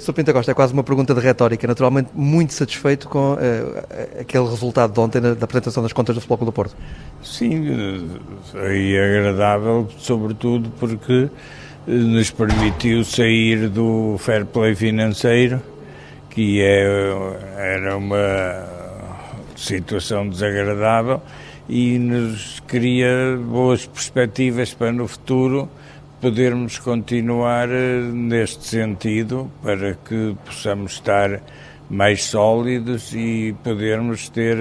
Sr. Pinto Costa, é quase uma pergunta de retórica. Naturalmente, muito satisfeito com aquele resultado de ontem da apresentação das contas do Futebol Clube do Porto. Sim, foi agradável, sobretudo porque nos permitiu sair do fair play financeiro, que era uma situação desagradável e nos cria boas perspectivas para no futuro podermos continuar neste sentido, para que possamos estar mais sólidos e podermos ter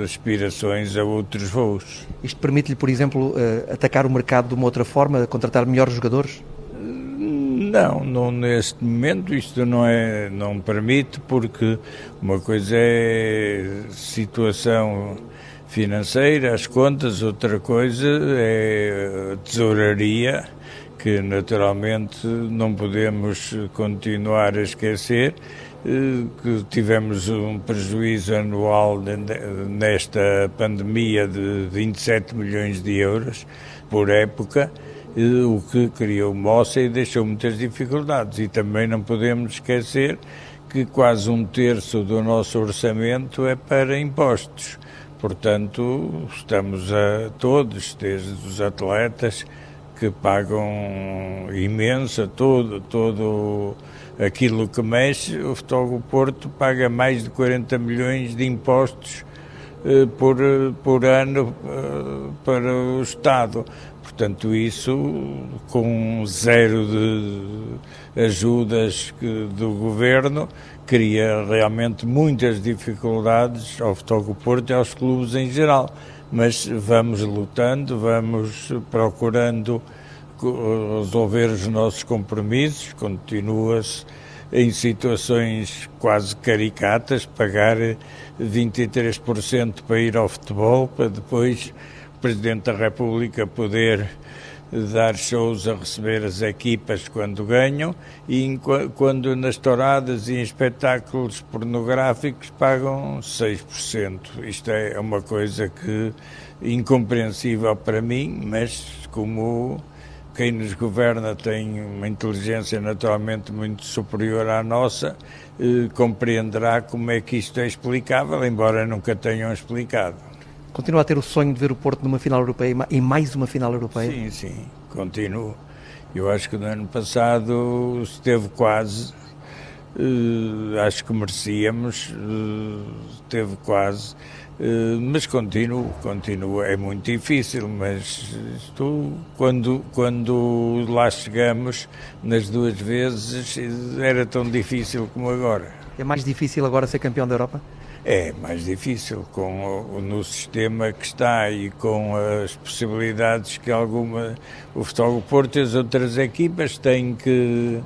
aspirações a outros voos. Isto permite-lhe, por exemplo, atacar o mercado de uma outra forma, contratar melhores jogadores? Não, neste momento isto não permite, porque uma coisa é situação financeira, as contas, outra coisa é a tesouraria, que naturalmente não podemos continuar a esquecer, que tivemos um prejuízo anual nesta pandemia de 27 milhões de euros por época, o que criou moça e deixou muitas dificuldades. E também não podemos esquecer que quase um terço do nosso orçamento é para impostos. Portanto, estamos a todos, desde os atletas, que pagam imenso, todo aquilo que mexe. O Futebol do Porto paga mais de 40 milhões de impostos por ano para o Estado. Portanto, isso, com zero de ajudas do Governo, cria realmente muitas dificuldades ao Futebol do Porto e aos clubes em geral. Mas vamos lutando, vamos procurando resolver os nossos compromissos. Continua-se em situações quase caricatas, pagar 23% para ir ao futebol, para depois o Presidente da República poder dar shows a receber as equipas quando ganham, e quando nas touradas e em espetáculos pornográficos pagam 6%. Isto é uma coisa incompreensível para mim, mas como quem nos governa tem uma inteligência naturalmente muito superior à nossa, compreenderá como é que isto é explicável, embora nunca tenham explicado. Continua a ter o sonho de ver o Porto numa final europeia e mais uma final europeia? Sim, continuo. Eu acho que no ano passado esteve quase, acho que merecíamos, esteve quase, mas continuo. É muito difícil, mas quando lá chegamos, nas duas vezes, era tão difícil como agora. É mais difícil agora ser campeão da Europa? É mais difícil, no sistema que está e com as possibilidades que o Futebol do Porto e as outras equipas têm que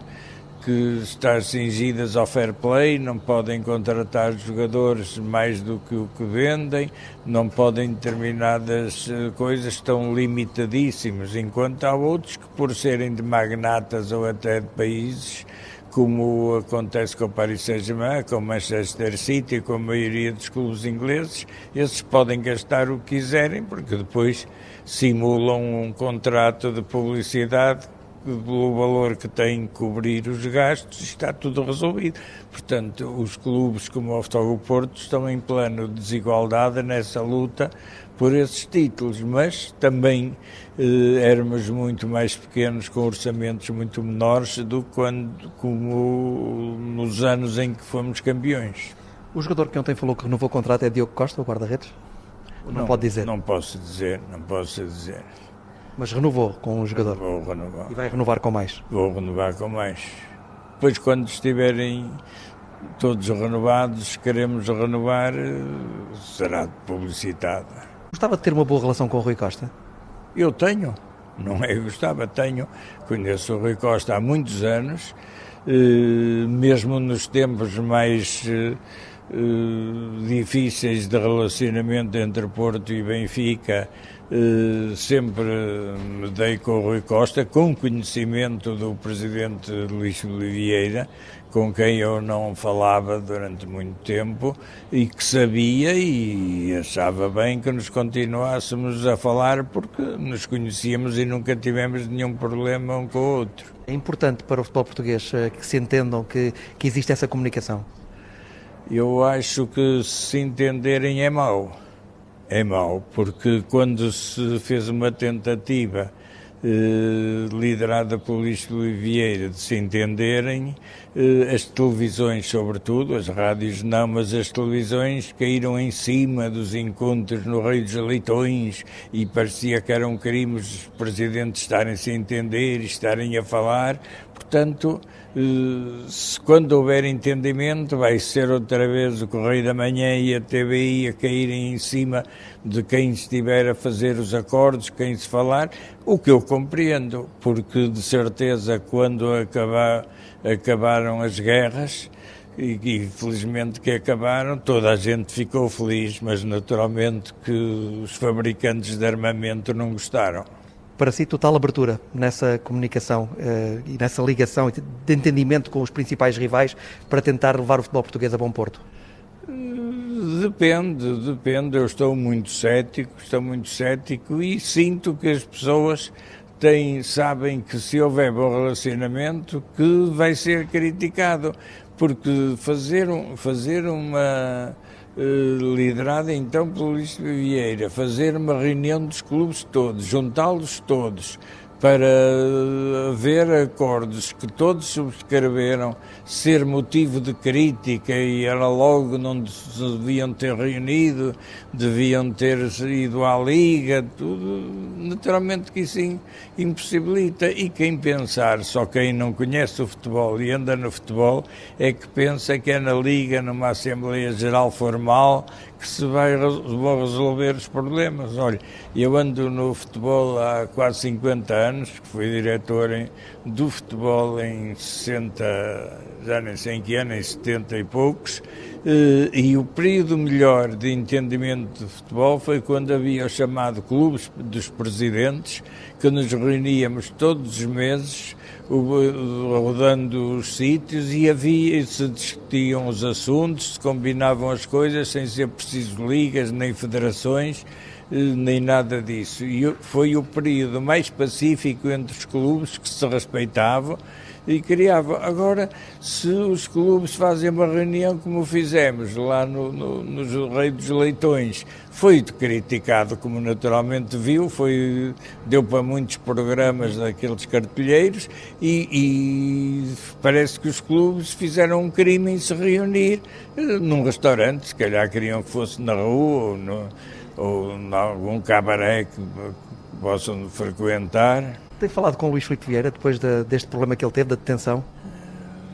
estar cingidas ao fair play, não podem contratar jogadores mais do que o que vendem, não podem determinadas coisas, estão limitadíssimos, enquanto há outros que, por serem de magnatas ou até de países, como acontece com o Paris Saint-Germain, com o Manchester City, com a maioria dos clubes ingleses, esses podem gastar o que quiserem, porque depois simulam um contrato de publicidade pelo valor que têm que cobrir os gastos, está tudo resolvido. Portanto, os clubes como o Futebol do Porto estão em plano de desigualdade nessa luta por esses títulos, mas também éramos muito mais pequenos, com orçamentos muito menores do que como nos anos em que fomos campeões. O jogador que ontem falou que renovou o contrato é Diogo Costa, o guarda-redes? Não pode dizer? Não posso dizer. Mas renovou com o jogador? Vou renovar. E vai renovar com mais? Vou renovar com mais. Depois, quando estiverem todos renovados, queremos renovar, será publicitado. Gostava de ter uma boa relação com o Rui Costa? Eu tenho, não é? Eu gostava, tenho. Conheço o Rui Costa há muitos anos, mesmo nos tempos mais difíceis de relacionamento entre Porto e Benfica, sempre me dei com o Rui Costa, com conhecimento do presidente Luís Filipe Vieira, com quem eu não falava durante muito tempo e que sabia e achava bem que nos continuássemos a falar, porque nos conhecíamos e nunca tivemos nenhum problema um com o outro. É importante para o futebol português que se entendam que existe essa comunicação? Eu acho que se entenderem é mau. É mau, porque quando se fez uma tentativa liderada por Luís Filipe Vieira de se entenderem, as televisões sobretudo, as rádios não, mas as televisões caíram em cima dos encontros no Rio dos Leitões e parecia que eram crimes os presidentes estarem-se a entender e estarem a falar. Portanto, quando houver entendimento, vai ser outra vez o Correio da Manhã e a TVI a caírem em cima de quem estiver a fazer os acordos, quem se falar, o que eu compreendo, porque de certeza quando acabaram as guerras, e felizmente que acabaram, toda a gente ficou feliz, mas naturalmente que os fabricantes de armamento não gostaram. Para si, total abertura nessa comunicação e nessa ligação de entendimento com os principais rivais para tentar levar o futebol português a bom porto? Depende. Eu estou muito cético e sinto que as pessoas sabem que se houver bom relacionamento que vai ser criticado, porque fazer uma liderada então pelo Luís Vieira, fazer uma reunião dos clubes todos, juntá-los todos, para haver acordos que todos subscreveram, ser motivo de crítica e era logo não se deviam ter reunido, deviam ter ido à Liga, tudo, naturalmente que isso impossibilita. E quem pensar, só quem não conhece o futebol e anda no futebol, é que pensa que é na Liga, numa Assembleia Geral formal, que se vão resolver os problemas. Olha, eu ando no futebol há quase 50 anos, que fui diretor do futebol em 60, já nem sei em que ano, em 70 e poucos, e o período melhor de entendimento de futebol foi quando havia o chamado Clube dos Presidentes, que nos reuníamos todos os meses, rodando os sítios e se discutiam os assuntos, se combinavam as coisas sem ser preciso ligas, nem federações, nem nada disso. E foi o período mais pacífico entre os clubes que se respeitavam e criavam. Agora, se os clubes fazem uma reunião como fizemos lá nos Rio dos Leitões, foi criticado, como naturalmente viu, deu para muitos programas daqueles cartilheiros e parece que os clubes fizeram um crime em se reunir num restaurante, se calhar queriam que fosse na rua ou em algum cabaré que possam frequentar. Tem falado com o Luís Filipe Vieira depois deste problema que ele teve, da detenção?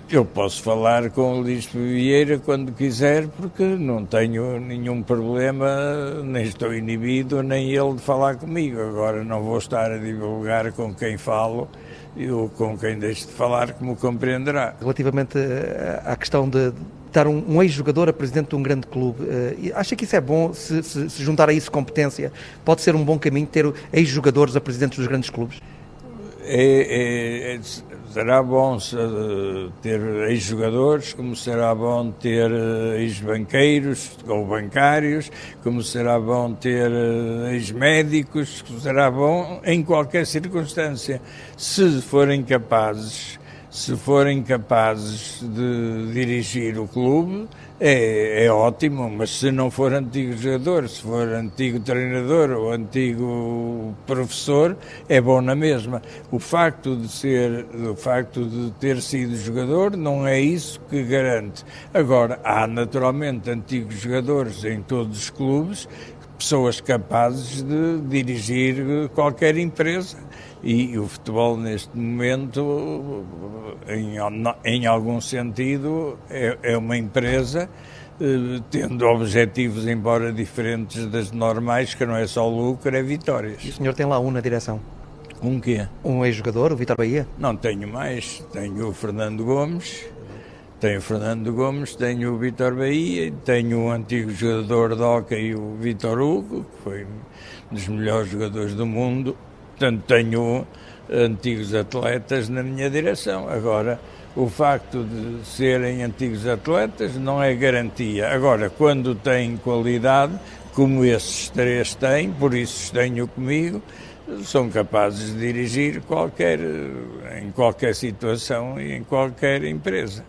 Eu posso falar com o Luís Vieira quando quiser, porque não tenho nenhum problema, nem estou inibido, nem ele de falar comigo. Agora não vou estar a divulgar com quem falo ou com quem deixo de falar, como compreenderá. Relativamente à questão de estar um ex-jogador a presidente de um grande clube, acha que isso é bom, se juntar a isso competência? Pode ser um bom caminho ter ex-jogadores a presidentes dos grandes clubes? Será bom ter ex-jogadores, como será bom ter ex-banqueiros ou bancários, como será bom ter ex-médicos, será bom em qualquer circunstância. Se forem capazes de dirigir o clube, é ótimo, mas se não for antigo jogador, se for antigo treinador ou antigo professor, é bom na mesma. O facto de ter sido jogador não é isso que garante. Agora, há naturalmente antigos jogadores em todos os clubes, pessoas capazes de dirigir qualquer empresa. E o futebol, neste momento, em algum sentido, é uma empresa, tendo objetivos, embora diferentes das normais, que não é só lucro, é vitórias. E o senhor tem lá um na direção? Um quê? Um ex-jogador, o Vítor Bahia? Não tenho mais. Tenho o Fernando Gomes, tenho o Vítor Bahia, tenho o antigo jogador de hóquei, o Vítor Hugo, que foi um dos melhores jogadores do mundo. Portanto, tenho antigos atletas na minha direção. Agora, o facto de serem antigos atletas não é garantia. Agora, quando têm qualidade, como esses três têm, por isso os tenho comigo, são capazes de dirigir em qualquer situação e em qualquer empresa.